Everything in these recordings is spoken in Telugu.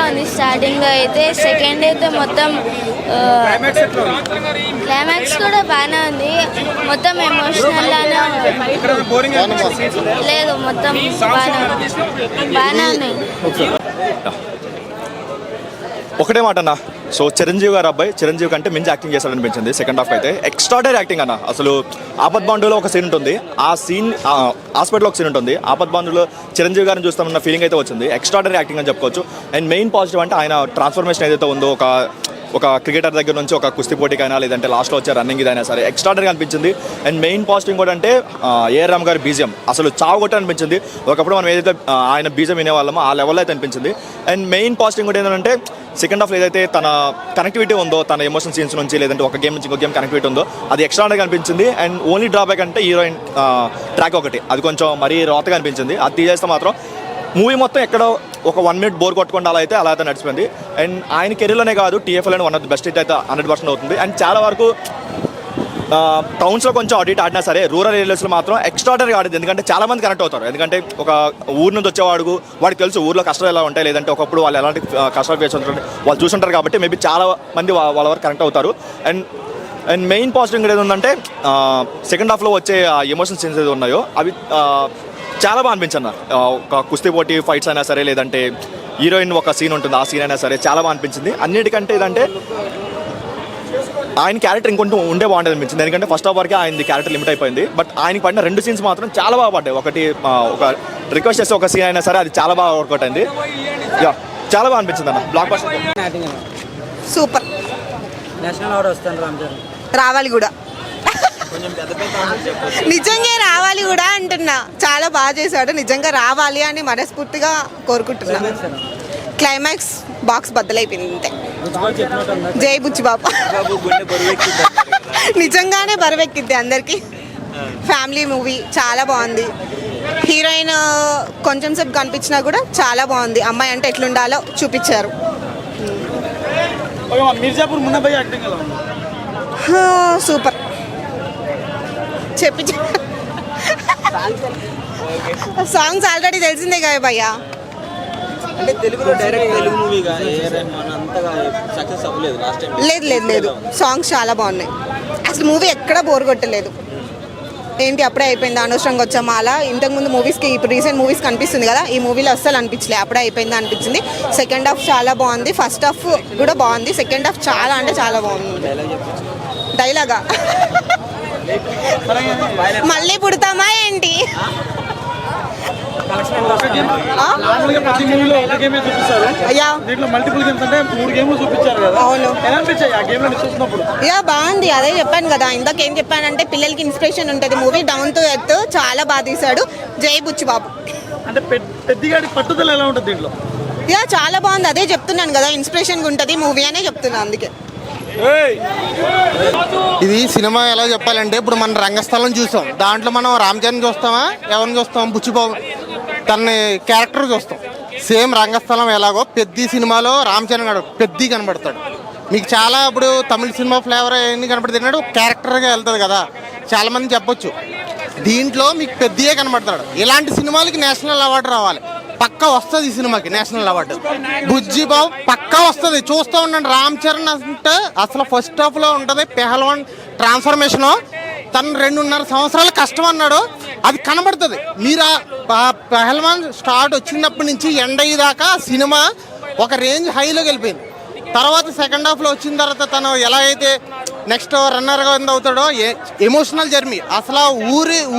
ఉంది స్టార్టింగ్లో అయితే. సెకండ్ అయితే మొత్తం క్లైమాక్స్ కూడా బాగానే ఉంది. మొత్తం ఎమోషనల్ లానే లేదు, మొత్తం బాగానే ఉన్నాయి. ఒకటే మాట అన్న, సో చిరంజీవి గారు అబ్బాయి చిరంజీవి కంటే మించి యాక్టింగ్ చేశాడనిపించింది. సెకండ్ హాఫ్ అయితే ఎక్స్ట్రాడనరీ యాక్టింగ్ అన్న. అసలు ఆపద్ బాంధులో ఒక సీన్ ఉంటుంది, ఆ సీన్ హాస్పిటల్లో ఒక సీన్ ఉంటుంది. ఆపద్ బాంధులో చిరంజీవి గారిని చూస్తామన్న ఫీలింగ్ అయితే వచ్చింది. ఎక్స్ట్రాడనరీ యాక్టింగ్ అని చెప్పుకోవచ్చు. అండ్ మెయిన్ పాజిటివ్ అంటే ఆయన ట్రాన్స్ఫర్మేషన్ ఏదైతే ఉందో, ఒక క్రికెటర్ దగ్గర నుంచి ఒక కుస్తీ పోటీకైనా లేదంటే లాస్ట్లో వచ్చే రన్నింగ్ ఇదైనా సరే ఎక్స్ట్రాడనరీగా అనిపించింది. అండ్ మెయిన్ పాజిటివ్ కూడా అంటే ఏఆర్ రామ్ గారి బీజియం అసలు చావుగొట్ట అనిపించింది. ఒకప్పుడు మనం ఏదైతే ఆయన బీజియం వినేవాళ్ళమో ఆ లెవెల్లో అయితే అనిపించింది. అండ్ మెయిన్ పాజిటివ్ కూడా ఏంటంటే సెకండ్ హాఫ్లో ఏదైతే తన కనెక్టివిటీ ఉందో, తన ఎమోషన్ సీన్స్ నుంచి లేదంటే ఒక గేమ్ నుంచి ఇంకో గేమ్ కనెక్టివిటీ ఉందో అది ఎక్స్ట్రాడనరీగా అనిపించింది. అండ్ ఓన్లీ డ్రాబ్యాక్ అంటే హీరోయిన్ ట్రాక్ ఒకటి, అది కొంచెం మరీ రోతగా అనిపించింది. అది తీసేస్తే మాత్రం మూవీ మొత్తం ఎక్కడో ఒక 1 minute బోర్ కొట్టుకుండా అలా అయితే నడిచిపోయింది. అండ్ ఆయన కెరీర్లోనే కాదు TFL one of the best అయితే 100% అవుతుంది. అండ్ చాలా వరకు టౌన్స్లో కొంచెం ఆడిట్ ఆడినా సరే రూరల్ ఏరియాస్లో మాత్రం ఎక్స్ట్రాడనరీ ఆడింది. ఎందుకంటే చాలా మంది కనెక్ట్ అవుతారు. ఎందుకంటే ఒక ఊరు నుంచి వచ్చేవాడు వాడికి తెలుసు ఊర్లో కష్టాలు ఎలా ఉంటాయి, లేదంటే ఒకప్పుడు వాళ్ళు ఎలాంటి కష్టాలు ఫేస్ అవుతారు వాళ్ళు చూసుంటారు. కాబట్టి మేబీ చాలా మంది వాళ్ళ వరకు కనెక్ట్ అవుతారు. అండ్ మెయిన్ పాజిటివ్ ఏది ఉందంటే సెకండ్ హాఫ్లో వచ్చే ఎమోషనల్ సీన్స్ ఏది ఉన్నాయో అవి చాలా బాగా అనిపించింది. ఒక కుస్తీ పోటీ ఫైట్స్ అయినా సరే లేదంటే హీరోయిన్ ఒక సీన్ ఉంటుంది, ఆ సీన్ అయినా సరే చాలా బాగా అనిపించింది. అన్నిటికంటే ఏదంటే ఆయన క్యారెక్టర్ ఇంకొంచెం ఉండే బాగుంటుంది అనిపించింది. ఎందుకంటే ఫస్ట్ హాఫ్ వరకే ఆయన క్యారెక్టర్ లిమిట్ అయిపోయింది. బట్ ఆయనకి పడిన 2 scenes మాత్రం చాలా బాగా పడ్డాయి. ఒకటి ఒక రిక్వెస్ట్ చేస్తే ఒక సీన్ అయినా సరే అది చాలా బాగా వర్కౌట్ అయింది. చాలా బాగా అనిపించింది అన్న. Block buster super. National award వస్తాను రామ్ చరణ్ రావాలి కూడా, నిజంగా రావాలి కూడా అంటున్నా. చాలా బాగా చేశాడు, నిజంగా రావాలి అని మనస్ఫూర్తిగా కోరుకుంటున్నా. క్లైమాక్స్ బాక్స్ బద్దలైపోయింది అంతే. జై బుచ్చిబాబు నిజంగానే బరువెక్కిద్ది అందరికి. ఫ్యామిలీ మూవీ చాలా బాగుంది. హీరోయిన్ కొంచెం సేపు కనిపించినా కూడా చాలా బాగుంది. అమ్మాయి అంటే ఎట్లుండాలో చూపించారు. సూపర్. చెప్పి సాంగ్స్ ఆల్రెడీ తెలిసిందే కదా భయ్యా. అంటే తెలుగులో డైరెక్ట్ తెలుగు మూవీగా అంతగా సక్సెస్ అవ్వలేదు లాస్ట్ టైం. లేదు, సాంగ్స్ చాలా బాగున్నాయి. అసలు మూవీ ఎక్కడా బోర్ కొట్టలేదు. ఏంటి అప్పుడే అయిపోయింది అనవసరంగా వచ్చామా అలా. ఇంతకుముందు మూవీస్కి ఇప్పుడు రీసెంట్ మూవీస్ కనిపిస్తుంది కదా, ఈ మూవీలో అస్సలు అనిపించలే. అప్పుడే అయిపోయింది అనిపించింది. సెకండ్ హాఫ్ చాలా బాగుంది, ఫస్ట్ హాఫ్ కూడా బాగుంది. సెకండ్ హాఫ్ చాలా అంటే చాలా బాగుంది. డైలాగా మళ్ళీ పుడతామా ఏంటి? యా బాగుంది. అదే చెప్పాను కదా ఇందాక. ఏం చెప్పానంటే పిల్లలకి ఇన్స్పిరేషన్ ఉంటుంది. మూవీ డౌన్ టు ఎర్త్ చాలా బాగా తీశాడు. జై బుచ్చిబాబు. అంటే పెద్దగాడి పట్టుదల ఎలా ఉంటుంది దీంట్లో? యా చాలా బాగుంది. అదే చెప్తున్నాను కదా, ఇన్స్పిరేషన్గా ఉంటుంది మూవీ అనే చెప్తున్నాను. అందుకే ఇది సినిమా ఎలా చెప్పాలంటే ఇప్పుడు మన రంగస్థలం చూసాం, దాంట్లో మనం రామ్ చరణ్ చూస్తామా, ఎవరిని చూస్తాం, బుచ్చిబాబు తన క్యారెక్టర్ చూస్తాం. సేమ్ రంగస్థలం ఎలాగో పెద్ద సినిమాలో రామ్ చరణ్ గారు పెద్ద కనబడతాడు. మీకు చాలా ఇప్పుడు తమిళ సినిమా ఫ్లేవర్ ఎన్ని కనబడుతున్నాడు, క్యారెక్టర్గా వెళ్తుంది కదా. చాలామంది చెప్పొచ్చు దీంట్లో మీకు పెద్దయే కనబడతాడు. ఇలాంటి సినిమాలకి నేషనల్ అవార్డు రావాలి. పక్కా వస్తుంది ఈ సినిమాకి నేషనల్ అవార్డు. బుజ్జిబాబు పక్కా వస్తుంది. చూస్తూ ఉండండి. రామ్ చరణ్ అంటే అసలు ఫస్ట్ హాఫ్లో ఉంటుంది పెహల్వాన్ ట్రాన్స్ఫర్మేషను. తను 2.5 సంవత్సరాలు కష్టం అన్నాడు, అది కనబడుతుంది. మీరు పెహల్వాన్ స్టార్ట్ వచ్చినప్పటి నుంచి ఎండ్ అయ్యేదాకా సినిమా ఒక రేంజ్ హైలోకి వెళ్ళిపోయింది. తర్వాత సెకండ్ హాఫ్లో వచ్చిన తర్వాత తను ఎలా అయితే నెక్స్ట్ రన్నర్గా అవుతాడో ఎమోషనల్ జర్నీ, అసలు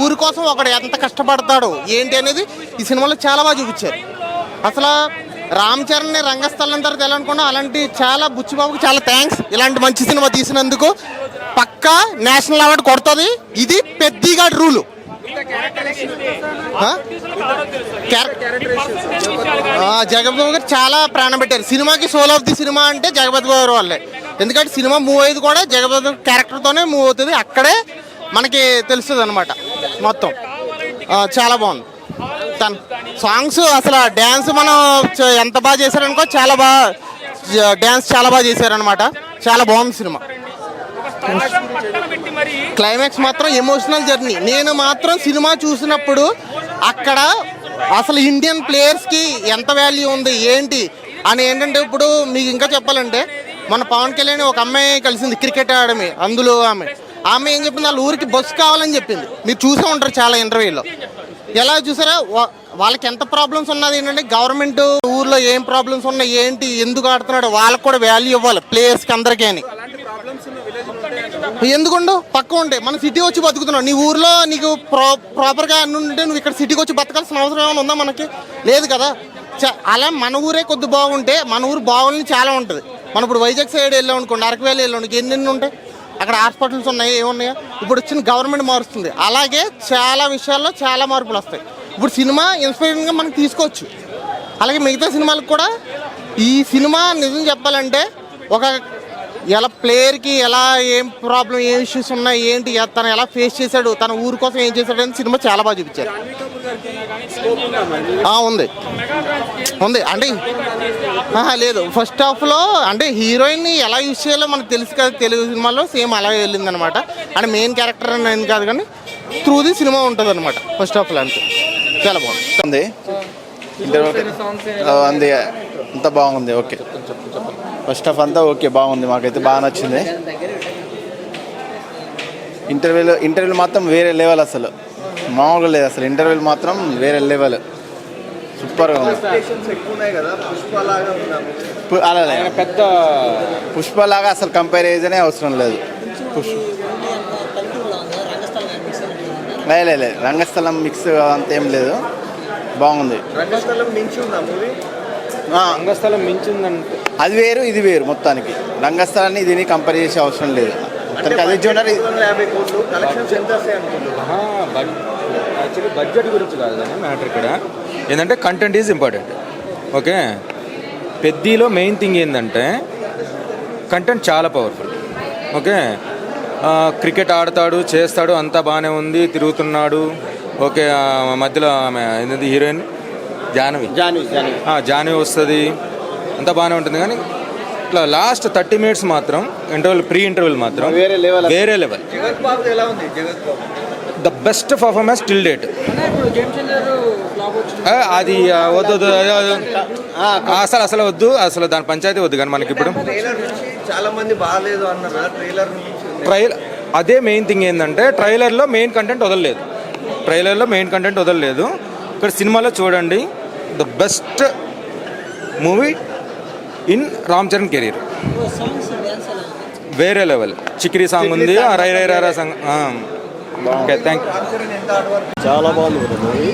ఊరి కోసం ఒకడు ఎంత కష్టపడతాడో ఏంటి అనేది ఈ సినిమాలో చాలా బాగా చూపించారు. అసలు రామ్ చరణ్ని రంగస్థలం తర్వాత ఎలా అనుకున్నా అలాంటి చాలా బుచ్చిబాబుకి చాలా థ్యాంక్స్. ఇలాంటి మంచి సినిమా తీసినందుకు పక్కా నేషనల్ అవార్డు కొడుతుంది. ఇది పెద్దగా రూలు. జగపతి గారు చాలా ప్రాణం పెట్టారు సినిమాకి. సోల్ ఆఫ్ ది సినిమా అంటే జగపతి గారు వాళ్ళే. ఎందుకంటే సినిమా మూవ్ అయ్యేది కూడా జగపతి క్యారెక్టర్తోనే మూవ్ అవుతుంది. అక్కడే మనకి తెలుస్తుంది అనమాట మొత్తం. చాలా బాగుంది. తన సాంగ్స్ అసలు డ్యాన్స్ మనం ఎంత బాగా చేశారనుకో, చాలా బాగా డ్యాన్స్ చాలా బాగా చేశారనమాట. చాలా బాగుంది సినిమా. క్లైమాక్స్ మాత్రం ఎమోషనల్ జర్నీ. నేను మాత్రం సినిమా చూసినప్పుడు అక్కడ అసలు ఇండియన్ ప్లేయర్స్కి ఎంత వాల్యూ ఉంది ఏంటి, అని ఏంటంటే ఇప్పుడు మీకు ఇంకా చెప్పాలంటే మన పవన్ కళ్యాణ్ ఒక అమ్మాయి కలిసింది క్రికెట్ ఆడమే, అందులో ఆమె ఏం చెప్పింది, వాళ్ళ ఊరికి బస్సు కావాలని చెప్పింది. మీరు చూసే ఉంటారు చాలా ఇంటర్వ్యూలో. ఎలా చూసారా, వాళ్ళకి ఎంత ప్రాబ్లమ్స్ ఉన్నది ఏంటంటే గవర్నమెంట్ ఊర్లో ఏం ప్రాబ్లమ్స్ ఉన్నాయి, ఏంటి, ఎందుకు ఆడుతున్నాడు, వాళ్ళకి కూడా వాల్యూ ఇవ్వాలి ప్లేయర్స్కి అందరికీ అని. ఎందుకుండో పక్క ఉంటే మన సిటీ వచ్చి బతుకుతున్నావు, నీ ఊర్లో నీకు ప్రాపర్గా అన్ని ఉంటే నువ్వు ఇక్కడ సిటీకి వచ్చి బతకాల్సిన అవసరం ఏమైనా ఉందా? మనకి లేదు కదా. అలా మన ఊరే కొద్ది బాగుంటే మన ఊరు బాగుంది చాలా ఉంటుంది. మనం ఇప్పుడు వైజాగ్ సైడ్ వెళ్ళాం అనుకోండి, అరకువేలి వెళ్ళాం, ఎన్ని ఉంటాయి అక్కడ, హాస్పిటల్స్ ఉన్నాయి, ఏమున్నాయా. ఇప్పుడు వచ్చిన గవర్నమెంట్ మారుస్తుంది, అలాగే చాలా విషయాల్లో చాలా మార్పులు వస్తాయి. ఇప్పుడు సినిమా ఇన్స్పైరింగ్గా మనం తీసుకోవచ్చు, అలాగే మిగతా సినిమాలకు కూడా. ఈ సినిమా నిజం చెప్పాలంటే ఒక ఎలా ప్లేయర్కి ఎలా ఏం ప్రాబ్లం, ఏం ఇష్యూస్ ఉన్నాయి, ఏంటి, తను ఎలా ఫేస్ చేశాడు, తన ఊరి కోసం ఏం చేశాడు అని సినిమా చాలా బాగా చూపించారు. ఉంది అంటే లేదు, ఫస్ట్ హాఫ్లో అంటే హీరోయిన్ని ఎలా యూజ్ చేయాలో మనకు తెలుసు కదా, తెలుగు సినిమాలో సేమ్ అలాగే వెళ్ళింది అనమాట. అంటే మెయిన్ క్యారెక్టర్ అని కాదు కానీ త్రూ ది సినిమా ఉంటుంది అనమాట ఫస్ట్ హాఫ్లో. అంతే చాలా బాగుంది, అంది అంతా బాగుంది. ఓకే, ఫస్ట్ హాఫ్ అంతా ఓకే, బాగుంది, మాకైతే బాగా నచ్చింది. ఇంటర్వ్యూలు మాత్రం వేరే లెవెల్, అసలు మామూలుగా లేదు అసలు. ఇంటర్వ్యూలు మాత్రం వేరే లెవెల్, సూపర్గా ఉంది. అలా పెద్ద పుష్పలాగా అసలు కంపేర్ చేసేనే అవసరం లేదు. లేదు రంగస్థలం మిక్స్ అంతేం లేదు, బాగుంది. రంగస్థలం మించి ఉందా మూవీ? రంగస్థలం మించిందంటే అది వేరు ఇది వేరు. మొత్తానికి రంగస్థలాన్ని దీన్ని కంపేర్ చేసే అవసరం లేదు. మొత్తానికి అది జోనర్. 50 కోట్లు కలెక్షన్స్ ఎంత వస్తాయి అనుకుంటున్నారు? యాక్చువల్లీ బడ్జెట్ గురించి కాదు కానీ మ్యాటర్ ఇక్కడ ఏంటంటే కంటెంట్ ఈజ్ ఇంపార్టెంట్. ఓకే, పెద్దీలో మెయిన్ థింగ్ ఏంటంటే కంటెంట్ చాలా పవర్ఫుల్. ఓకే, క్రికెట్ ఆడతాడు, చేస్తాడు, అంతా బాగానే ఉంది, తిరుగుతున్నాడు. ఓకే, మధ్యలో ఆమె ఏంటంటే హీరోయిన్ జాన్వి వస్తుంది, అంతా బాగానే ఉంటుంది. కానీ ఇట్లా లాస్ట్ 30 minutes మాత్రం ప్రీ ఇంటర్వెల్ మాత్రం వేరే level. The best performance till date. అది వద్దు, అసలు వద్దు, అసలు దాని పంచాయతీ వద్దు. కానీ మనకి ఇప్పుడు చాలా మంది బాగాలేదు అన్నారు ట్రైలర్. అదే మెయిన్ థింగ్ ఏంటంటే ట్రైలర్లో మెయిన్ కంటెంట్ వదలలేదు. ఇక్కడ సినిమాలో చూడండి, the best movie in Ram Charan career. వేరే లెవెల్. చిక్రీ సాంగ్ ఉంది, రై రై రా సాంగ్. Okay, thank you. చాలా బాగుంది మూవీ.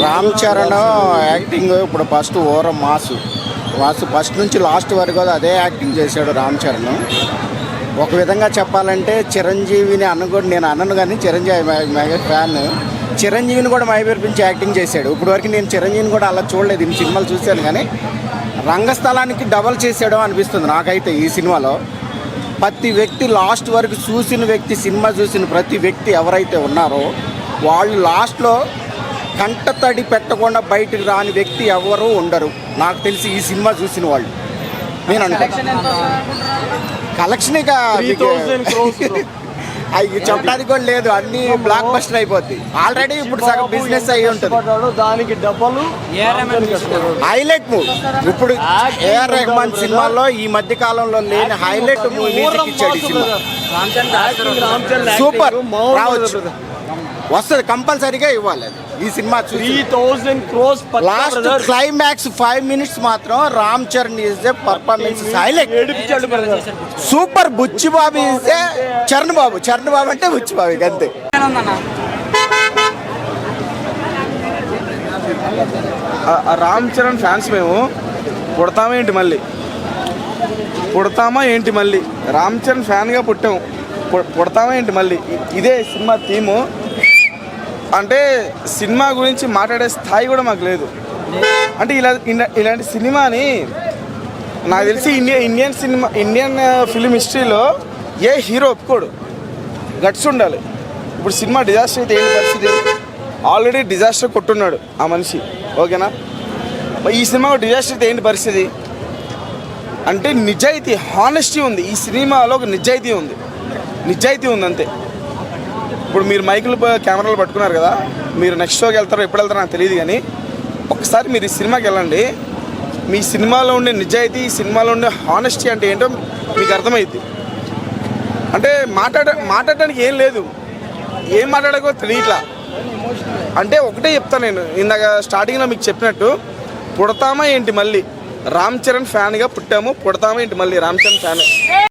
రామ్ చరణ్ యాక్టింగ్ ఇప్పుడు ఫస్ట్ మాసు ఫస్ట్ నుంచి లాస్ట్ వరకు అదే యాక్టింగ్ చేశాడు రామ్ చరణ్. ఒక విధంగా చెప్పాలంటే చిరంజీవిని నేను అనను కానీ చిరంజీవి మెగా ఫ్యాన్. చిరంజీవిని కూడా మైపేర్పించి యాక్టింగ్ చేశాడు. ఇప్పుడు వరకు నేను చిరంజీవిని కూడా అలా చూడలేదు, ఈ సినిమాలు చూశాను. కానీ రంగస్థలానికి డబల్ చేసాడో అనిపిస్తుంది నాకైతే ఈ సినిమాలో. ప్రతి వ్యక్తి లాస్ట్ వరకు సినిమా చూసిన ప్రతి వ్యక్తి ఎవరైతే ఉన్నారో వాళ్ళు లాస్ట్లో కంటతడి పెట్టకుండా బయటకు రాని వ్యక్తి ఎవరు ఉండరు నాకు తెలిసి ఈ సినిమా చూసిన వాళ్ళు. నేను అనుకుంటున్నాను కలెక్షన్ ఇక అవి చెప్పడానికి కూడా లేదు, అన్ని బ్లాక్ బస్టర్ అయిపోద్ది. ఆల్రెడీ ఇప్పుడు సగం బిజినెస్ అయ్యి ఉంటుంది. దానికి డబ్బులు హైలైట్ మూవీ. ఇప్పుడు ఏఆర్ రెహమాన్ సినిమాలో ఈ మధ్య కాలంలో లేని హైలైట్ మ్యూజిక్ ఇచ్చాడు ఈ సినిమా. సూపర్, రావచ్చు, వస్తుంది, కంపల్సరీగా ఇవ్వాలి ఈ సినిమా. 3000 crores లాస్ట్ క్లైమాక్స్ 5 minutes మాత్రం Ram Charan is a performance highlight, super. Buchibabu is a Charan Babu అంటే బుచ్చిబాబు అంతే. రామ్ చరణ్ ఫ్యాన్స్ మేము పుడతామా ఏంటి మళ్ళీ రామ్ చరణ్ ఫ్యాన్గా పుట్టాము, పుడతామా ఏంటి మళ్ళీ. ఇదే సినిమా థీము. అంటే సినిమా గురించి మాట్లాడే స్థాయి కూడా మాకు లేదు. అంటే ఇలాంటి సినిమాని నాకు తెలిసి ఇండియన్ ఫిలిం హిస్టరీలో ఏ హీరో ఒప్పుకోడు. గట్స్ ఉండాలి. ఇప్పుడు సినిమా డిజాస్టర్ అయితే ఏంటి పరిస్థితి? ఆల్రెడీ డిజాస్టర్ కొట్టున్నాడు ఆ మనిషి, ఓకేనా. ఈ సినిమా డిజాస్టర్ అయితే ఏంటి పరిస్థితి అంటే నిజాయితీ, హానెస్టీ ఉంది ఈ సినిమాలో. ఒక నిజాయితీ ఉంది అంతే. ఇప్పుడు మీరు మైకులు కెమెరాలు పట్టుకున్నారు కదా, మీరు నెక్స్ట్ షోకి వెళ్తారో ఎప్పుడు వెళ్తారో నాకు తెలియదు. కానీ ఒకసారి మీరు ఈ సినిమాకి వెళ్ళండి, మీ సినిమాలో ఉండే నిజాయితీ, ఈ సినిమాలో ఉండే హానెస్టీ అంటే ఏంటో మీకు అర్థమైంది. అంటే మాట్లాడడానికి ఏం లేదు, ఏం మాట్లాడకో తెలియట్లా. అంటే ఒకటే చెప్తాను నేను, ఇందాక స్టార్టింగ్లో మీకు చెప్పినట్టు, పుడతామా ఏంటి మళ్ళీ రామ్ చరణ్ ఫ్యాన్గా పుట్టాము, పుడతామా ఏంటి మళ్ళీ రామ్ చరణ్ ఫ్యాన్.